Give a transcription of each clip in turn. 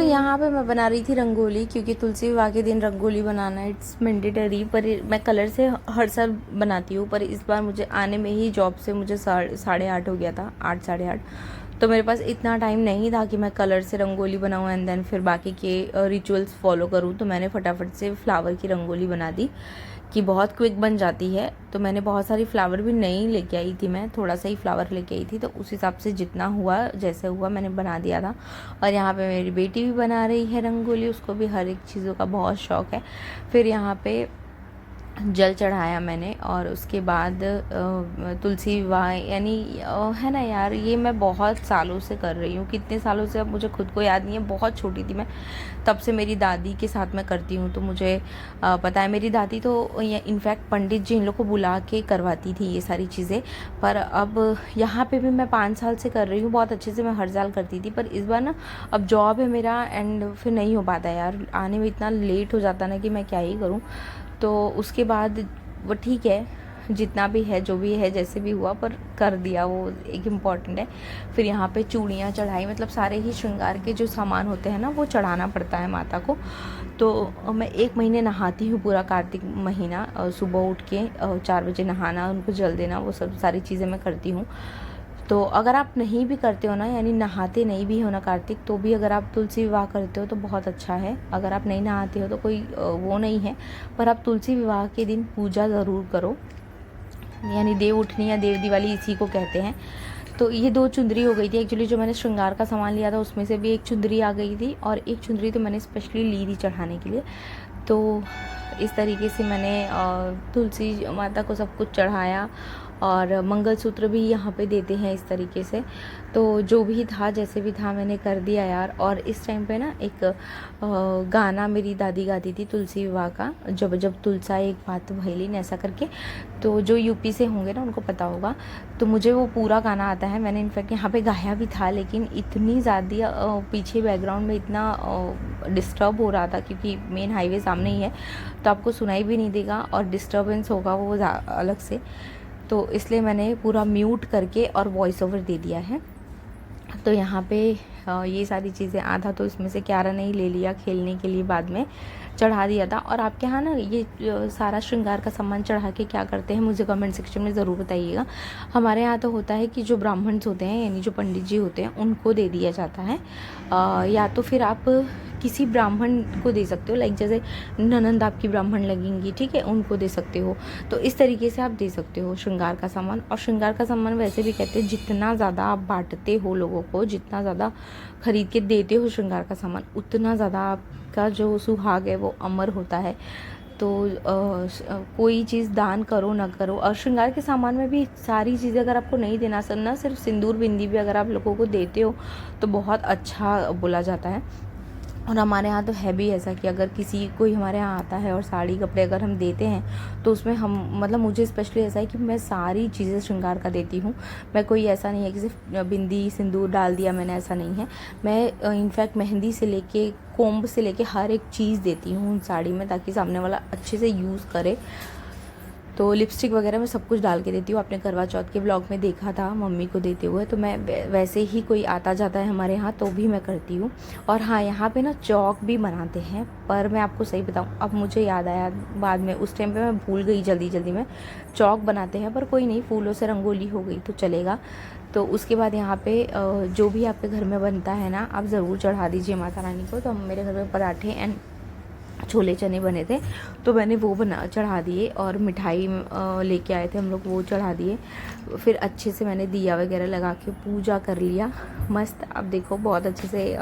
यहाँ पे मैं बना रही थी रंगोली, क्योंकि तुलसी विवाह के दिन रंगोली बनाना इट्स मैंडेटरी। पर मैं कलर से हर साल बनाती हूँ, पर इस बार मुझे आने में ही जॉब से मुझे 8:30 हो गया था, 8 साढ़े 8। तो मेरे पास इतना टाइम नहीं था कि मैं कलर से रंगोली बनाऊँ एंड देन फिर बाकी के रिचुअल्स फॉलो करूँ। तो मैंने फटाफट से फ्लावर की रंगोली बना दी कि बहुत क्विक बन जाती है। तो मैंने बहुत सारी फ्लावर भी नहीं लेके आई थी, मैं थोड़ा सा ही फ्लावर लेके आई थी, तो उस हिसाब से जितना हुआ जैसे हुआ मैंने बना दिया था। और यहाँ पे मेरी बेटी भी बना रही है रंगोली, उसको भी हर एक चीज़ों का बहुत शौक़ है। फिर यहाँ पे जल चढ़ाया मैंने, और उसके बाद तुलसी विवाह यानी है ना यार, ये मैं बहुत सालों से कर रही हूँ। कितने सालों से अब मुझे खुद को याद नहीं है, बहुत छोटी थी मैं तब से मेरी दादी के साथ मैं करती हूँ। तो मुझे पता है, मेरी दादी तो इनफैक्ट पंडित जी इन लोग को बुला के करवाती थी ये सारी चीज़ें। पर अब यहाँ पे भी मैं 5 साल से कर रही हूँ, बहुत अच्छे से मैं हर साल करती थी। पर इस बार ना अब जॉब है मेरा एंड फिर नहीं हो पाता यार, आने में इतना लेट हो जाता ना कि मैं क्या ही करूँ। तो उसके बाद वो ठीक है, जितना भी है जो भी है जैसे भी हुआ, पर कर दिया, वो एक इम्पॉर्टेंट है। फिर यहाँ पे चूड़ियाँ चढ़ाई, मतलब सारे ही श्रृंगार के जो सामान होते हैं ना वो चढ़ाना पड़ता है माता को। तो मैं 1 महीने नहाती हूँ पूरा कार्तिक महीना, सुबह उठ के 4 बजे नहाना, उनको जल देना, वो सब सारी चीज़ें मैं करती हूँ। तो अगर आप नहीं भी करते हो ना, यानी नहाते नहीं भी हो ना कार्तिक, तो भी अगर आप तुलसी विवाह करते हो तो बहुत अच्छा है। अगर आप नहीं नहाते हो तो कोई वो नहीं है, पर आप तुलसी विवाह के दिन पूजा ज़रूर करो, यानी देव उठनी या देव दिवाली इसी को कहते हैं। तो ये 2 चुंदरी हो गई थी एक्चुअली, जो मैंने श्रृंगार का सामान लिया था उसमें से भी एक चुंदरी आ गई थी, और एक चुंदरी तो मैंने स्पेशली ली थी चढ़ाने के लिए। तो इस तरीके से मैंने तुलसी माता को सब कुछ चढ़ाया, और मंगलसूत्र भी यहाँ पे देते हैं इस तरीके से। तो जो भी था जैसे भी था मैंने कर दिया यार। और इस टाइम पे ना एक गाना मेरी दादी गाती थी तुलसी विवाह का, जब जब तुलसा एक बात भइलीन, ऐसा करके। तो जो यूपी से होंगे ना उनको पता होगा। तो मुझे वो पूरा गाना आता है, मैंने इनफैक्ट यहाँ पे गाया भी था, लेकिन इतनी ज़्यादा पीछे बैकग्राउंड में इतना डिस्टर्ब हो रहा था, क्योंकि मेन हाईवे सामने ही है, तो आपको सुनाई भी नहीं देगा और डिस्टर्बेंस होगा वो अलग से। तो इसलिए मैंने पूरा म्यूट करके और वॉइस ओवर दे दिया है। तो यहाँ पे ये सारी चीज़ें, आधा तो इसमें से क्यारा ने ही ले लिया खेलने के लिए, बाद में चढ़ा दिया था। और आपके यहाँ ना ये सारा श्रृंगार का सामान चढ़ा के क्या करते हैं मुझे कमेंट सेक्शन में ज़रूर बताइएगा। हमारे यहाँ तो होता है कि जो ब्राह्मण होते हैं, यानी जो पंडित जी होते हैं, उनको दे दिया जाता है। या तो फिर आप किसी ब्राह्मण को दे सकते हो, लाइक जैसे ननंद आपकी ब्राह्मण लगेंगी, ठीक है, उनको दे सकते हो। तो इस तरीके से आप दे सकते हो श्रृंगार का सामान। और श्रृंगार का सामान वैसे भी कहते हैं, जितना ज़्यादा आप बांटते हो लोगों को, जितना ज़्यादा खरीद के देते हो श्रृंगार का सामान, उतना ज़्यादा आपका जो सुहाग है वो अमर होता है। तो कोई चीज़ दान करो ना करो, और श्रृंगार के सामान में भी सारी चीज़ें अगर आपको नहीं देना, ना सिर्फ सिंदूर बिंदी भी अगर आप लोगों को देते हो तो बहुत अच्छा बोला जाता है। और हमारे यहाँ तो है भी ऐसा कि अगर किसी कोई हमारे यहाँ आता है और साड़ी कपड़े अगर हम देते हैं, तो उसमें हम, मतलब मुझे स्पेशली ऐसा है कि मैं सारी चीज़ें श्रृंगार का देती हूँ। मैं कोई ऐसा नहीं है कि सिर्फ बिंदी सिंदूर डाल दिया मैंने, ऐसा नहीं है। मैं इनफैक्ट मेहंदी से लेके कोम्ब से लेके हर एक चीज़ देती हूँ उन साड़ी में, ताकि सामने वाला अच्छे से यूज़ करे। तो लिपस्टिक वगैरह मैं सब कुछ डाल के देती हूँ। आपने करवा चौथ के ब्लॉग में देखा था मम्मी को देते हुए। तो मैं वैसे ही कोई आता जाता है हमारे यहाँ तो भी मैं करती हूँ। और हाँ, यहाँ पे ना चौक भी बनाते हैं, पर मैं आपको सही बताऊँ, अब मुझे याद आया बाद में, उस टाइम पे मैं भूल गई जल्दी जल्दी में। चौक बनाते हैं, पर कोई नहीं, फूलों से रंगोली हो गई तो चलेगा। तो उसके बाद यहाँ पे जो भी आपके घर में बनता है ना, आप ज़रूर चढ़ा दीजिए माता रानी को। तो मेरे घर में पराठे एंड छोले चने बने थे, तो मैंने वो चढ़ा दिए, और मिठाई लेके आए थे हम लोग, वो चढ़ा दिए। फिर अच्छे से मैंने दिया वगैरह लगा के पूजा कर लिया मस्त। अब देखो बहुत अच्छे से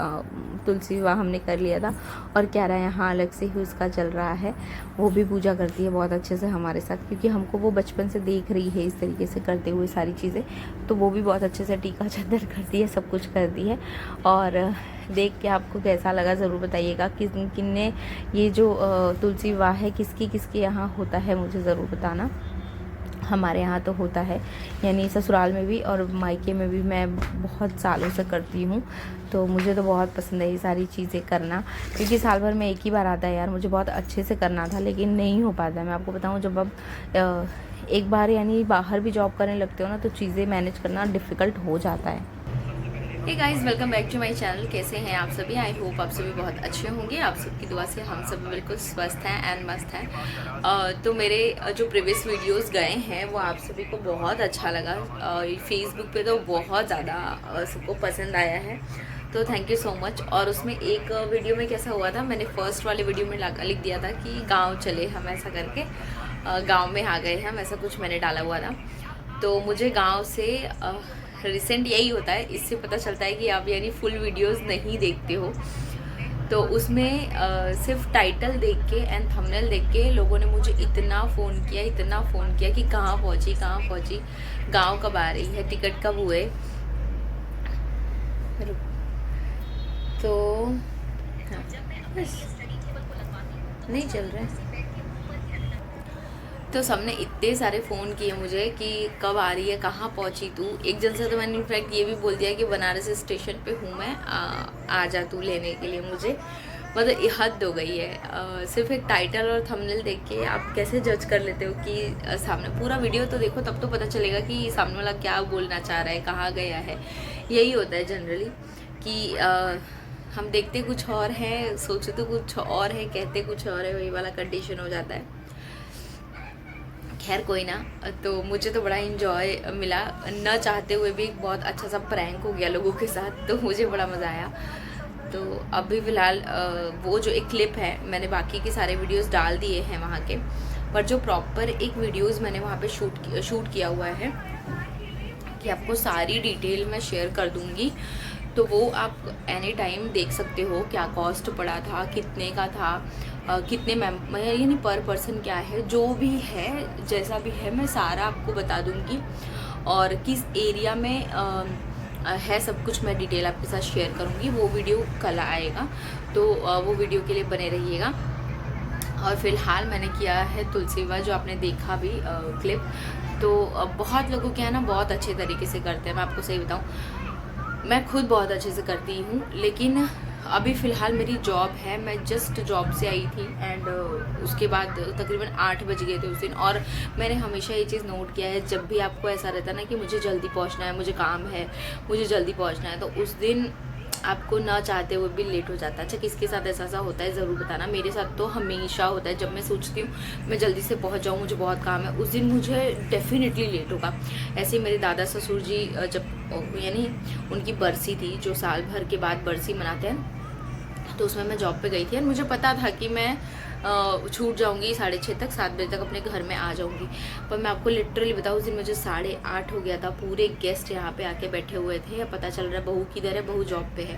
तुलसी विवाह हमने कर लिया था। और क्यारा यहाँ अलग से ही उसका चल रहा है, वो भी पूजा करती है बहुत अच्छे से हमारे साथ, क्योंकि हमको वो बचपन से देख रही है इस तरीके से करते हुए सारी चीज़ें। तो वो भी बहुत अच्छे से टीका चद्दर करती है, सब कुछ करती है। और देख के आपको कैसा लगा ज़रूर बताइएगा। किन्ने ये जो तुलसी विवाह है किसकी किसके यहाँ होता है मुझे ज़रूर बताना। हमारे यहाँ तो होता है, यानी ससुराल में भी और मायके में भी मैं बहुत सालों से करती हूँ। तो मुझे तो बहुत पसंद है ये सारी चीज़ें करना, क्योंकि साल भर में एक ही बार आता है यार। मुझे बहुत अच्छे से करना था लेकिन नहीं हो पाता है। मैं आपको बताऊँ, जब अब एक बार यानी बाहर भी जॉब करने लगते हो ना, तो चीज़ें मैनेज करना डिफ़िकल्ट हो जाता है। Hey guys, welcome back to my channel. कैसे हैं आप सभी? आई होप आप सभी बहुत अच्छे होंगे। आप सबकी दुआ से हम सब बिल्कुल स्वस्थ हैं एंड मस्त हैं। तो मेरे जो प्रीवियस वीडियोस गए हैं वो आप सभी को बहुत अच्छा लगा। फेसबुक पे तो बहुत ज़्यादा सबको पसंद आया है, तो थैंक यू सो मच। और उसमें एक वीडियो में कैसा हुआ था, मैंने फर्स्ट वाले वीडियो में लिख दिया था कि गाँव चले हम, ऐसा करके गाँव में आ गए हम, ऐसा कुछ मैंने डाला हुआ था। तो मुझे गाँव से रिसेंट यही होता है, इससे पता चलता है कि आप यानी फुल वीडियोस नहीं देखते हो। तो उसमें सिर्फ टाइटल देख के एंड थंबनेल देख के लोगों ने मुझे इतना फ़ोन किया कि कहाँ पहुँची, गांव कब आ रही है, टिकट कब हुए। तो हाँ, बस नहीं चल रहा है। तो सबने इतने सारे फ़ोन किए मुझे कि कब आ रही है, कहाँ पहुँची तू। एक जन से तो मैंने इनफैक्ट ये भी बोल दिया कि बनारस स्टेशन पे हूँ मैं, आ जा तू लेने के लिए मुझे। मतलब हद हो गई है। सिर्फ एक टाइटल और थंबनेल देख के आप कैसे जज कर लेते हो कि सामने पूरा वीडियो तो देखो, तब तो पता चलेगा कि सामने वाला क्या बोलना चाह रहा है, कहाँ गया है। यही होता है जनरली कि हम देखते कुछ और हैं, सोचते कुछ और है, कहते कुछ और है, वही वाला कंडीशन हो जाता है। खैर कोई ना। तो मुझे तो बड़ा इन्जॉय मिला, न चाहते हुए भी एक बहुत अच्छा सा प्रैंक हो गया लोगों के साथ, तो मुझे बड़ा मज़ा आया। तो अभी फ़िलहाल वो जो एक क्लिप है, मैंने बाकी के सारे वीडियोस डाल दिए हैं वहाँ के, पर जो प्रॉपर एक वीडियोस मैंने वहाँ पे शूट किया हुआ है कि आपको सारी डिटेल मैं शेयर कर दूँगी। तो वो आप एनी टाइम देख सकते हो, क्या कॉस्ट पड़ा था, कितने का था, कितने यानी पर पर्सन क्या है, जो भी है जैसा भी है मैं सारा आपको बता दूंगी। और किस एरिया में है सब कुछ मैं डिटेल आपके साथ शेयर करूंगी। वो वीडियो कल आएगा, तो वो वीडियो के लिए बने रहिएगा। और फिलहाल मैंने किया है तुलसी विवाह, जो आपने देखा भी क्लिप। तो बहुत लोगों के यहाँ ना बहुत अच्छे तरीके से करते हैं, मैं आपको सही बताऊँ, मैं खुद बहुत अच्छे से करती हूँ। लेकिन अभी फ़िलहाल मेरी जॉब है, मैं जस्ट जॉब से आई थी एंड उसके बाद तकरीबन 8 बज गए थे उस दिन। और मैंने हमेशा ये चीज़ नोट किया है, जब भी आपको ऐसा रहता है ना कि मुझे जल्दी पहुँचना है, मुझे काम है, मुझे जल्दी पहुँचना है, तो उस दिन आपको ना चाहते हुए भी लेट हो जाता है। अच्छा, किसके साथ ऐसा होता है ज़रूर बताना। मेरे साथ तो हमेशा होता है, जब मैं सोचती हूँ मैं जल्दी से पहुँच जाऊँ, मुझे बहुत काम है, उस दिन मुझे डेफिनेटली लेट होगा। ऐसे मेरे दादा ससुर जी जब यानी उनकी बरसी थी, जो साल भर के बाद बरसी मनाते हैं, तो उसमें मैं जॉब पे गई थी और मुझे पता था कि मैं छूट जाऊंगी 6:30 तक, 7 बजे तक अपने घर में आ जाऊंगी। पर मैं आपको लिटरली बताऊँ, उस दिन मुझे 8:30 हो गया था। पूरे गेस्ट यहाँ पे आके बैठे हुए थे, पता चल रहा है बहू किधर है, बहू जॉब पे है।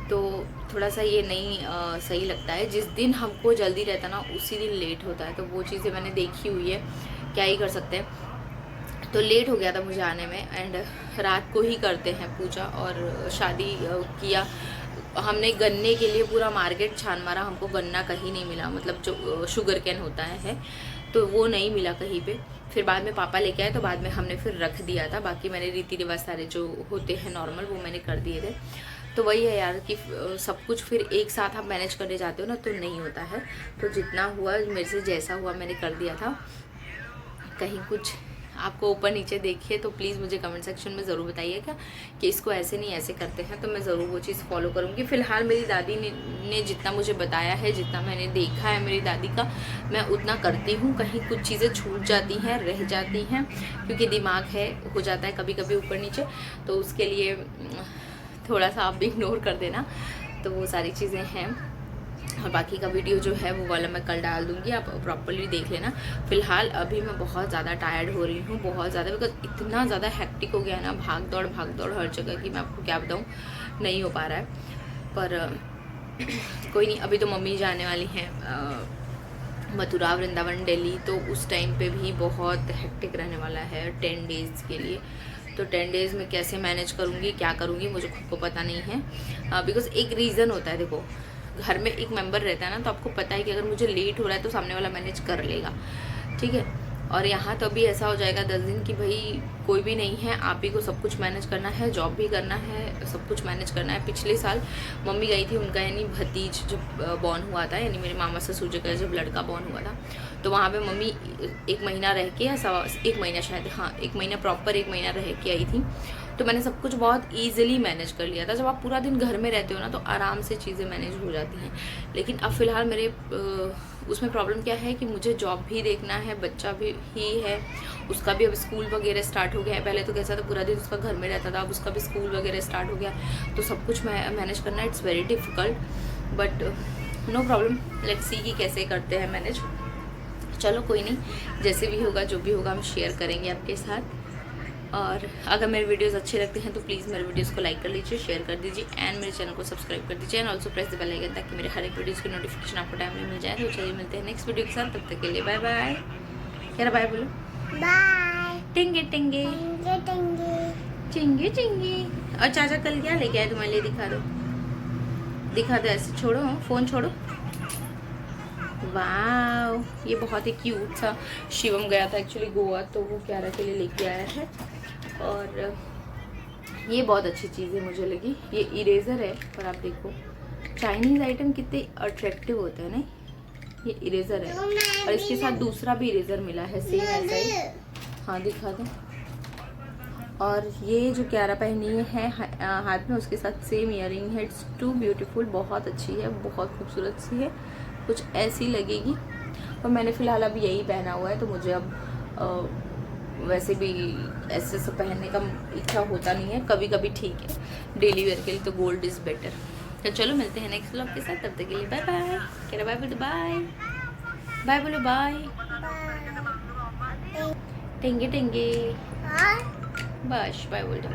तो थोड़ा सा ये नहीं सही लगता है। जिस दिन हमको जल्दी रहता ना, उसी दिन लेट होता है। तो वो चीज़ें मैंने देखी हुई है, क्या ही कर सकते हैं। तो लेट हो गया था मुझे आने में एंड रात को ही करते हैं पूजा और शादी किया। हमने गन्ने के लिए पूरा मार्केट छान मारा, हमको गन्ना कहीं नहीं मिला, मतलब जो शुगर कैन होता है तो वो नहीं मिला कहीं पे। फिर बाद में पापा लेके आए, तो बाद में हमने फिर रख दिया था। बाकी मैंने रीति रिवाज सारे जो होते हैं नॉर्मल, वो मैंने कर दिए थे। तो वही है यार कि सब कुछ फिर एक साथ आप मैनेज करने जाते हो ना, तो नहीं होता है। तो जितना हुआ मेरे से, जैसा हुआ मैंने कर दिया था। कहीं कुछ आपको ऊपर नीचे देखिए तो प्लीज़ मुझे कमेंट सेक्शन में ज़रूर बताइएगा कि इसको ऐसे नहीं ऐसे करते हैं, तो मैं ज़रूर वो चीज़ फॉलो करूँगी। फ़िलहाल मेरी दादी ने जितना मुझे बताया है, जितना मैंने देखा है मेरी दादी का, मैं उतना करती हूँ। कहीं कुछ चीज़ें छूट जाती हैं, रह जाती हैं, क्योंकि दिमाग है, हो जाता है कभी कभी ऊपर नीचे, तो उसके लिए थोड़ा सा आप भी इग्नोर कर देना। तो वो सारी चीज़ें हैं। और बाकी का वीडियो जो है वो वाला मैं कल डाल दूँगी, आप प्रॉपरली देख लेना। फ़िलहाल अभी मैं बहुत ज़्यादा टायर्ड हो रही हूँ, बहुत ज़्यादा, बिकॉज इतना ज़्यादा हेक्टिक हो गया है ना, भाग दौड़ हर जगह की, मैं आपको क्या बताऊँ, नहीं हो पा रहा है। पर कोई नहीं, अभी तो मम्मी जाने वाली हैं मथुरा, वृंदावन, दिल्ली, तो उस टाइम पे भी बहुत हेक्टिक रहने वाला है 10 डेज़ के लिए। तो 10 डेज़ में कैसे मैनेज करूँगी, क्या करूँगी, मुझे खुद को पता नहीं है। बिकॉज़ एक रीज़न होता है, देखो घर में एक मेंबर रहता है ना, तो आपको पता है कि अगर मुझे लेट हो रहा है तो सामने वाला मैनेज कर लेगा, ठीक है। और यहाँ तो अभी ऐसा हो जाएगा 10 दिन कि भाई कोई भी नहीं है, आप ही को सब कुछ मैनेज करना है, जॉब भी करना है, सब कुछ मैनेज करना है। पिछले साल मम्मी गई थी, उनका यानी भतीज जब बॉर्न हुआ था, यानी मेरे मामा ससुर जी का जब लड़का बॉर्न हुआ था, तो वहाँ पे मम्मी 1 महीना रह के, या 1 महीना शायद, हाँ 1 महीना प्रॉपर 1 महीना रह के आई थी। तो मैंने सब कुछ बहुत ईजिली मैनेज कर लिया था। जब आप पूरा दिन घर में रहते हो ना तो आराम से चीज़ें मैनेज हो जाती हैं। लेकिन अब फ़िलहाल मेरे उसमें प्रॉब्लम क्या है कि मुझे जॉब भी देखना है, बच्चा भी ही है, उसका भी अब स्कूल वगैरह स्टार्ट हो गया है। पहले तो कैसा था पूरा दिन उसका घर में रहता था, अब उसका भी स्कूल वगैरह स्टार्ट हो गया, तो सब कुछ मैनेज करना it's very difficult. But no problem, let's see कि कैसे करते हैं मैनेज। चलो कोई नहीं, जैसे भी होगा जो भी होगा हम शेयर करेंगे आपके साथ। और अगर मेरे वीडियोस अच्छे लगते हैं तो प्लीज़ मेरे वीडियोस को लाइक कर लीजिए, शेयर कर दीजिए एंड मेरे चैनल को सब्सक्राइब कर दीजिए and also press the bell icon ताकि मेरे हर एक वीडियोस की नोटिफिकेशन आपको टाइम में मिल जाए। तो चलिए मिलते हैं नेक्स्ट वीडियो के साथ, तब तक के लिए बाय बाय। क्या बाय बोलो, बाय। टिंगे टिंगे चिंगे चिंगे। और चाचा कल क्या लेके आए तुम्हारे लिए, दिखा दो ऐसे, छोड़ो फ़ोन छोड़ो। वाह, ये बहुत ही क्यूट सा, शिवम गया था एक्चुअली गोवा, तो वो क्यारा के लिए लेके आया है। और ये बहुत अच्छी चीज़ है मुझे लगी, ये इरेज़र है। पर आप देखो चाइनीज़ आइटम कितने अट्रैक्टिव होते हैं ना। ये इरेज़र है और इसके साथ दूसरा भी इरेज़र मिला है सेम ऐसा ही। हाँ दिखा दो। और ये जो क्यारा पहनी है हाथ में, उसके साथ सेम ईयरिंग है। इट्स टू ब्यूटीफुल, बहुत अच्छी है, बहुत खूबसूरत सी है, कुछ ऐसी लगेगी। और मैंने फ़िलहाल अभी यही पहना हुआ है, तो मुझे अब वैसे भी ऐसे सब पहनने का इच्छा होता नहीं है। कभी कभी ठीक है, डेली वेयर के लिए तो गोल्ड इज़ बेटर। तो चलो मिलते हैं नेक्स्ट व्लॉग के साथ, तब तक के लिए बाय बाय। कह रहा बाय बोलो, बाय बाय बोलो, बाय टेंगे टेंगे, बस बाय बोल दो।